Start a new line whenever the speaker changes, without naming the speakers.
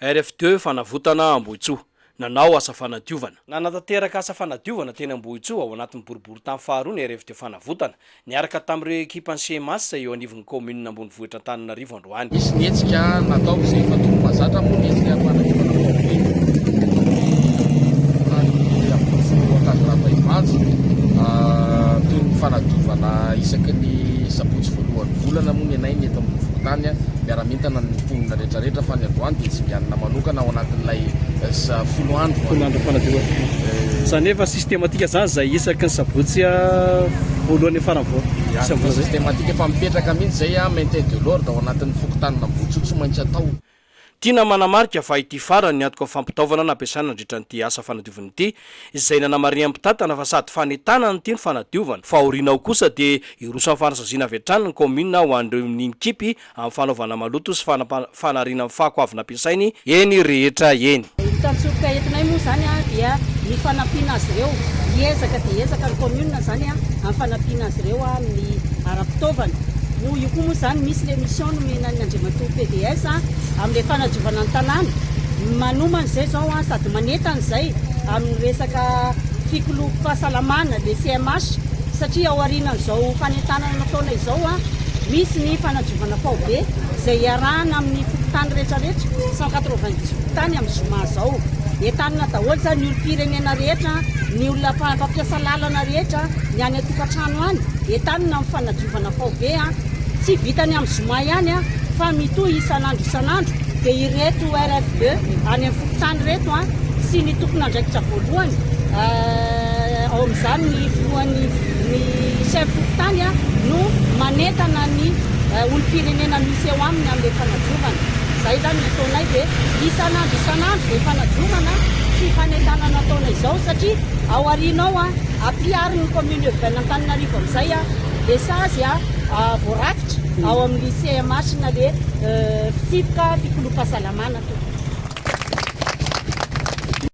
RFD fanavotana Ambohitsoa nanao asa fanadiovana. Nanatanteraka asa fanadiovana teny Ambohitsoa ao anatin'ny boriboritany faharoa ny RFD fanavotana niaraka tamin'ireo ekipany CMAS eo anivon'ny commune Ambonivohitra Antananarivo androany.
Misy nietsika natao izay fatombo mahazatra moa nietsika fanadiovana toy ny fanadiovana isaky ny sabotsy voalohany volana moa ny anay ny eto amin'ny vokotany miara-mintana ny mponina rehetrarehetra fa ny androany dia tsy mianina manokana ao anatin'ilay folo andro
fanadiovana. Zanefa sistematika zany zay isaky ny sabotsy voalohany farany
sistematika efa mipetraka mihitsy zay maintien de l'ordre ao anatin'ny fokotanina Ambohitsoa tsy maintsy atao.
Tiana manamarika fa ity farany niatoko fampitaovana nampiasana nandritra n'ity asa fanadiovana ity izay nanamarina mpitatana fa sady fanetana n'ity ny fanadiovana fa orinao kosa dia irosan'ny fanasaziana avy hatrany ny commune ho an'ireo ekipy amin'ny fanaovana maloto sy fanariana amin'ny fako avy nampiasainy eny rehetra eny.
Tantsoka entinay moa zany dia ny fanampiana azy ireo hiezaka dia ezaka ny commune zany amin'ny fanampiana azy ireo amin'ny ara-pitaovana. Io koa moa zany misy le mission nomenan'ny Andriamatoa PDS amin'ilay fanadiovana ny tanàna manomana izay zao sady manetana izay amin'ny resaka fikolom-pahasalamana le CMH satria ao aorianan'izao fanentanana nataona izao misy ny fanadiovana paobe izay iarahana amin'ny fokotany rehetrarehetra 190 fokotany amin'ny zoma zao entanina daholo zany ny olom-pirenena rehetra ny olona mpampiasa lalana rehetra ny any atokantrano any entanina amin'ny fanadiovana paobe tsy vitany amin'ny zoma ihany fa mitohy isanandro dia ireto RFD any amin'ny fokotany reto sy ny tompon'andraikitra voalohany ao amin'izany ny filohan'ny chef fokotany no manetana ny olom-pirenena misy eo aminy amin'ilay fanadiovana. Zay zany nataonay dia isanandro dia fanadiovana sy fanentanana nataona izao satria ao aorianao ampihariny commune urbaine Antananarivo amin'izay message voarakitra ao amin'ny CMH na le fitsipika fikolom-pahasalamana.